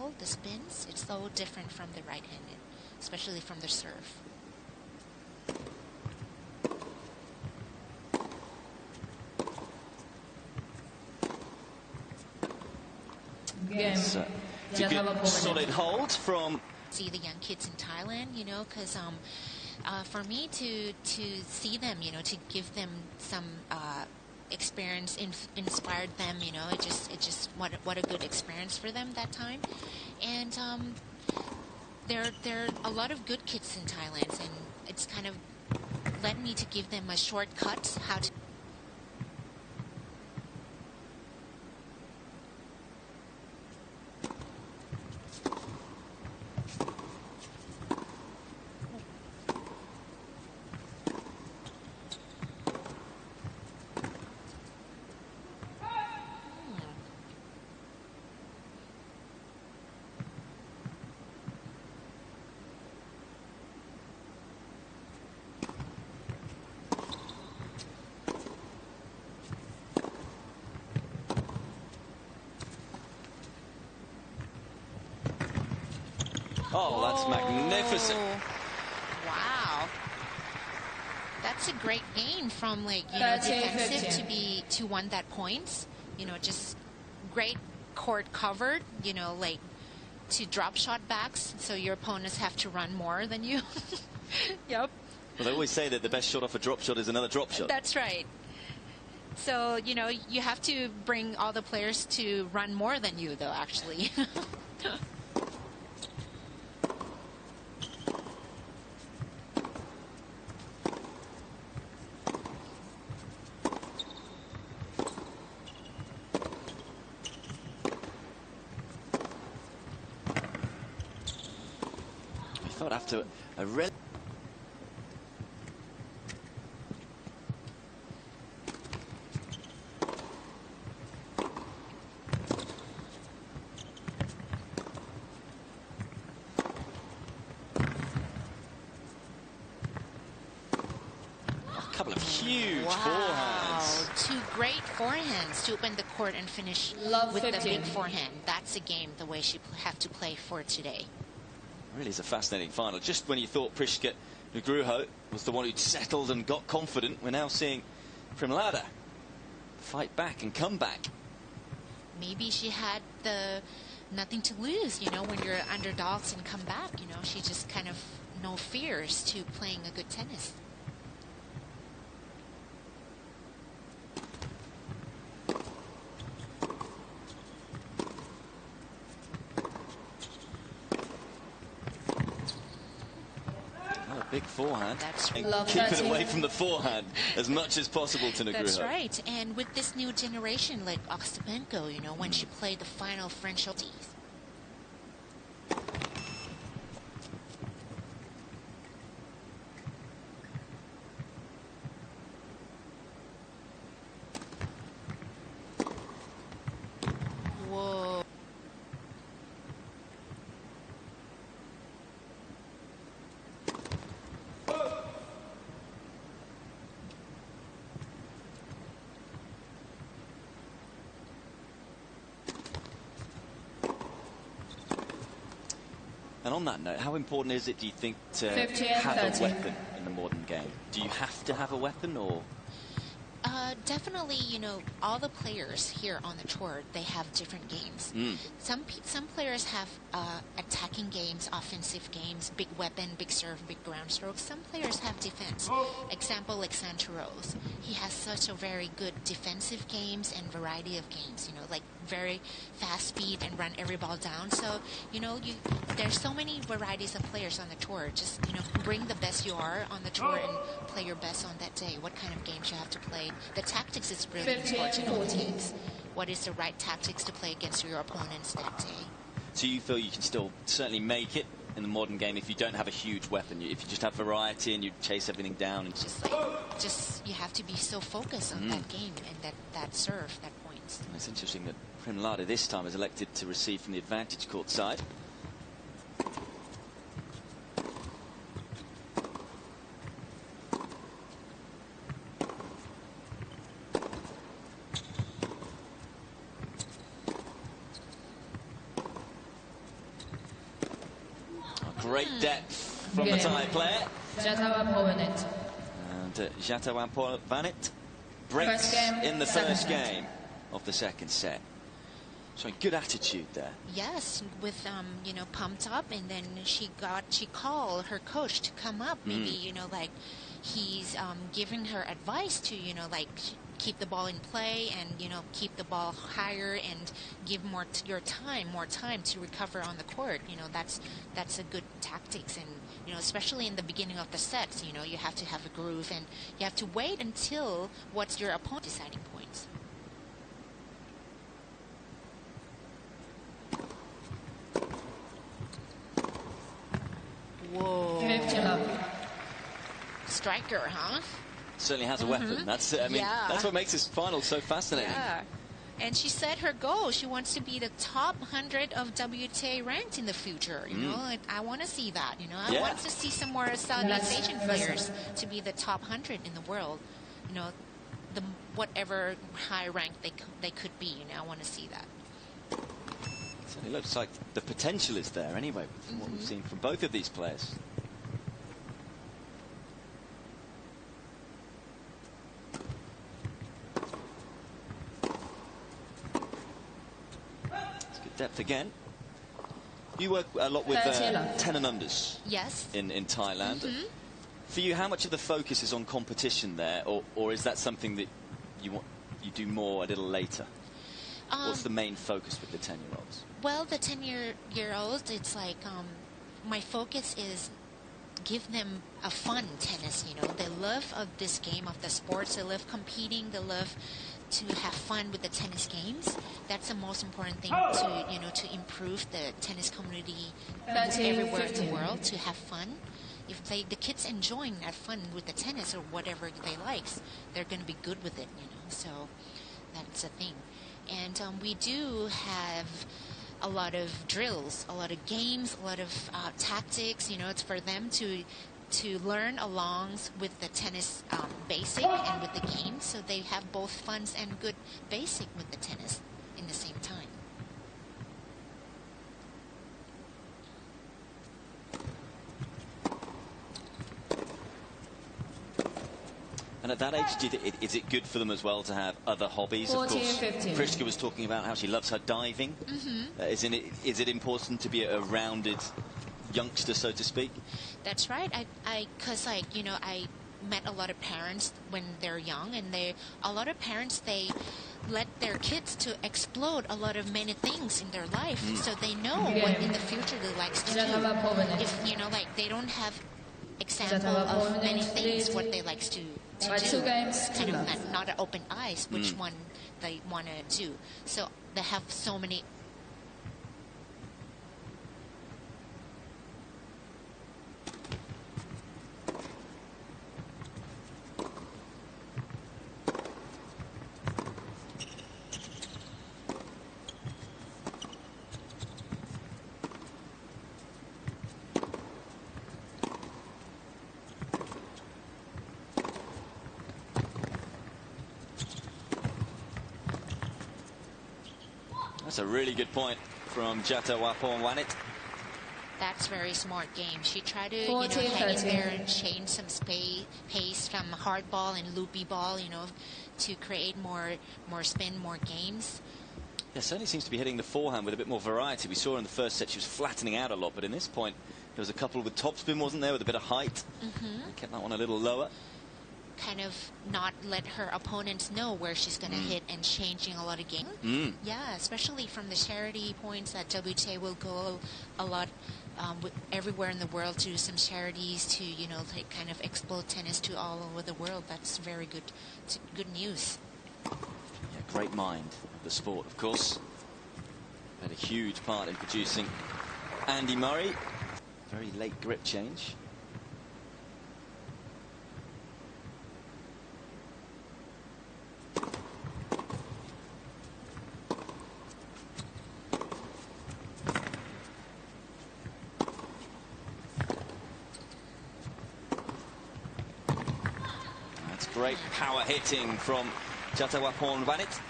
angle, the spins, it's so different from the right-handed, especially from the serve. It's a good solid hold from... See the young kids in Thailand, you know, because for me to see them, you know, to give them some experience, inspired them, you know, it just what a good experience for them that time. And there are a lot of good kids in Thailand, and it's kind of led me to give them a shortcut how to. Oh, that's magnificent. Wow. That's a great game from, like, you know, defensive to won that points. You know, just great court covered, you know, like to drop shot backs, so your opponents have to run more than you. Yep. Well, they always say that the best shot off a drop shot is another drop shot. That's right. So, you know, you have to bring all the players to run more than you, though, actually. I thought after a couple of huge forehands. Two great forehands to open the court and finish with the big forehand. That's a game the way she have to play for today. Really is a fascinating final. Just when you thought Priska Nugroho was the one who'd settled and got confident, we're now seeing Pimrada fight back and come back. Maybe she had nothing to lose, you know, when you're underdogs and come back, you know, she just kind of no fears to playing a good tennis. Big forehand. That's and keep it away from the forehand as much as possible to Nugroho. That's right. And with this new generation like Ostapenko, you know, when she played the final French Open. Whoa. And on that note, how important is it, do you think, to have a weapon in the modern game? Do you have to have a weapon, or...? Definitely, you know, all the players here on the tour, they have different games. Some players have attacking games, offensive games, big weapon, big serve, big ground strokes. Some players have defense. Example, like Santaros. He has such a very good defensive games and variety of games, you know, like very fast speed and run every ball down. So, you know, there's so many varieties of players on the tour. Just, you know, bring the best you are on the tour and play your best on that day. What kind of games you have to play. The tactics is really important on the teams. What is the right tactics to play against your opponents that day? So you feel you can still certainly make it in the modern game if you don't have a huge weapon, if you just have variety and you chase everything down? And just you have to be so focused on that game and that serve, that points. It's interesting that Pimrada this time has elected to receive from the advantage court side. Great depth from the Thai player. Jattavapornvanit. And Jattavapornvanit breaks in the first game of the second set. So good attitude there. Yes, with you know, pumped up, and then she called her coach to come up. Maybe you know, like he's giving her advice to, you know, like keep the ball in play and, you know, keep the ball higher and give more time to recover on the court. You know, that's a good tactics, and you know, especially in the beginning of the sets, you know, you have to have a groove and you have to wait until what's your opponent's deciding points. Whoa. 50 love. Striker, huh? Certainly has a weapon. That's I mean, that's what makes this final so fascinating. Yeah. And she set her goal. She wants to be the top 100 of WTA ranked in the future. You know, I want to see that. You know, I want to see some more Southeast Asian players to be the top 100 in the world. You know, the whatever high rank they could be. You know, I want to see that. So it looks like the potential is there anyway, from what we've seen from both of these players. It's good depth again. You work a lot with 10 and unders. Yes. In Thailand. For you, how much of the focus is on competition there, or is that something that you do more a little later? What's the main focus with the 10-year-olds? Well, the 10-year-olds, it's like my focus is give them a fun tennis. You know, they love this game of the sports. They love competing. They love to have fun with the tennis games. That's the most important thing to, you know, to improve the tennis community everywhere in the world, to have fun. If the kids enjoying that fun with the tennis or whatever they like, they're going to be good with it. You know, so that's the thing. And we do have a lot of drills, a lot of games, a lot of tactics. You know, it's for them to learn along with the tennis basic and with the game, so they have both fun and good basic with the tennis in the same time. And at that age, is it good for them as well to have other hobbies? 14, of course, 15. Priska was talking about how she loves her diving. Is it important to be a rounded youngster, so to speak? That's right. Because like, you know, I met a lot of parents when they're young, and a lot of parents, they let their kids to explode a lot of many things in their life, so they know what in the future they like to do. If, you know, like they don't have example of many things what they like to do. Kind of not open eyes which one they want to do. So they have so many. That's a really good point from Jattavapornvanit. That's very smart game. She tried to, you know, hang in there and change some pace from hard ball and loopy ball, you know, to create more spin, more games. Yeah, certainly seems to be hitting the forehand with a bit more variety. We saw in the first set she was flattening out a lot, but in this point there was a couple with topspin, wasn't there, with a bit of height. Kept that one a little lower. Kind of not let her opponents know where she's going to hit, and changing a lot of game. Yeah, especially from the charity points that WTA will go a lot everywhere in the world to some charities to, you know, like kind of explode tennis to all over the world. That's very good news. Yeah, great mind of the sport, of course. Had a huge part in producing Andy Murray. Very late grip change. Great power hitting from Jattavapornvanit.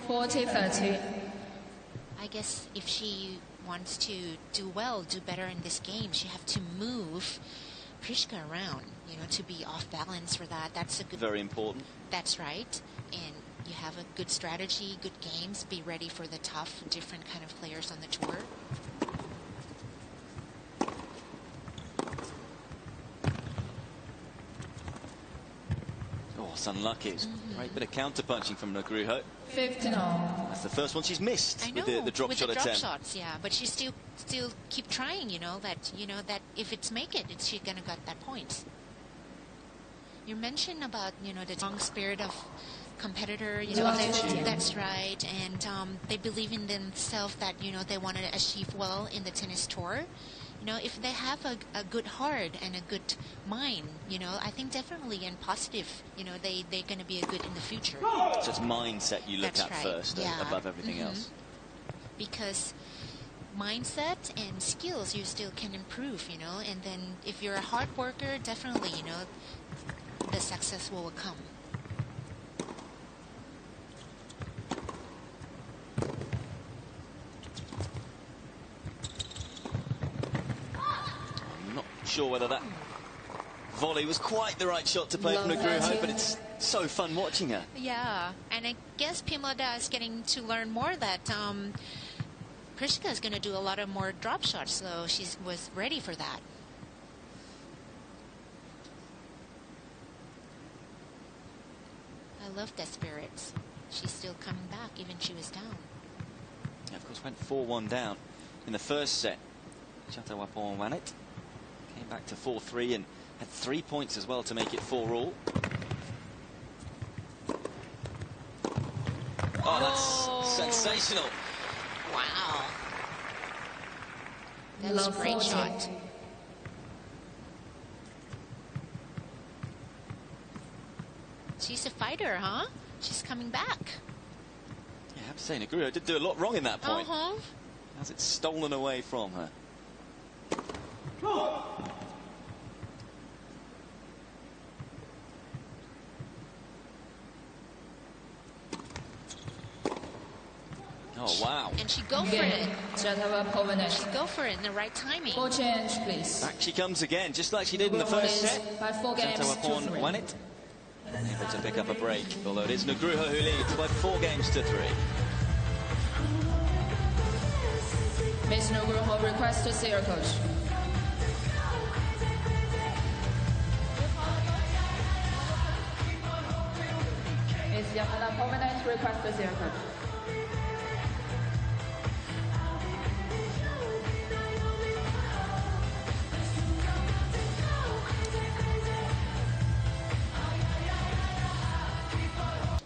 40-30. I guess if she wants to do well, do better in this game, she have to move Priska around, you know, to be off balance for that. That's a good... Very important. That's right. And you have a good strategy, good games, be ready for the tough, different kind of players on the tour. Oh, it's unlucky. It's a great bit of counter-punching from Nugroho. 15-all. That's the first one she's missed. I know, with the drop shot attempt. Shots, yeah, but she still keep trying. You know that if it's make it, she gonna get that points. You mentioned about the strong spirit of competitor. You know that's right, and they believe in themselves that they want to achieve well in the tennis tour. You know, if they have a good heart and a good mind, I think definitely and positive, they're going to be a good in the future. So it's mindset you look at first, above everything else. Because mindset and skills you still can improve, and then if you're a hard worker, definitely, the success will come. Sure whether that volley was quite the right shot to play from Nugroho, but it's so fun watching her. Yeah, and I guess Pimrada is getting to learn more that Priska is going to do a lot of more drop shots, so she was ready for that. I love that spirit. She's still coming back, even she was down. Yeah, of course, went 4-1 down in the first set. Jattavapornvanit came back to 4-3 and had 3 points as well to make it 4-all. Oh, that's sensational. Wow. That's a great shot. She's a fighter, huh? She's coming back. Yeah, I have to say, Nugroho did do a lot wrong in that point. Has it stolen away from her? Oh, wow. And she go for it. Jattavapornvanit. She go for it in the right timing. Ball change, please. Back she comes again, just like she did in the first set. By 4 games to 3. Jattavapornvanit able to pick up a break, although it is Nugroho who leads by 4 games to 3. Miss Nugroho requests to see her coach. Miss Jattavapornvanit requests to see her coach.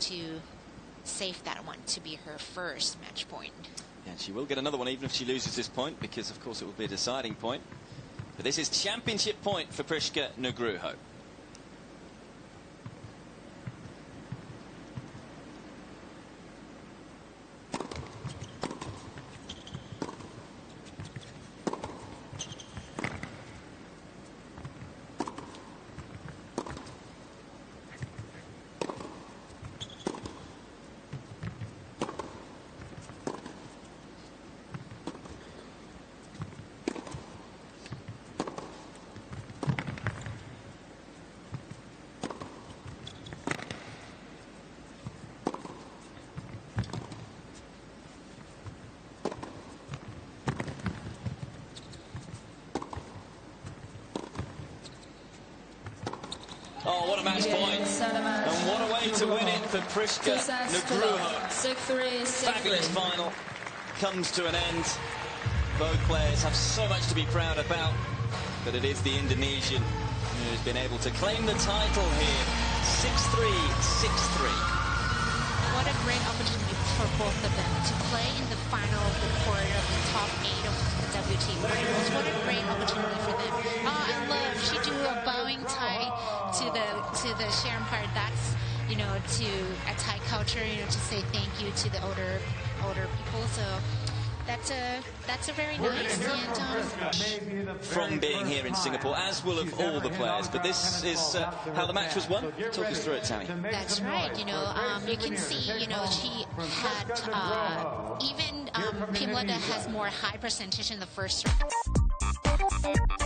To save that one to be her first match point. Yeah, she will get another one even if she loses this point, because of course it will be a deciding point. But this is championship point for Priska Nugroho. Oh, what a match point. And what a way to win it for Priska Nugroho. 6-3, 6-3. Fabulous final comes to an end. Both players have so much to be proud about, but it is the Indonesian who has been able to claim the title here. 6-3, 6-3. What a great opportunity for both of them to play in the final quarter of the top 8 of the WT finals. What a great opportunity for them. Oh, I love she do a bowing tie to the Sharon part. That's to a Thai culture, to say thank you to the older people. So that's a very nice. And from being here in Singapore, as will of all the players. But this is how the match was won. Talk us through it, Tammy. that's right. You can see, she had even Pimrada has more high percentage in the first round.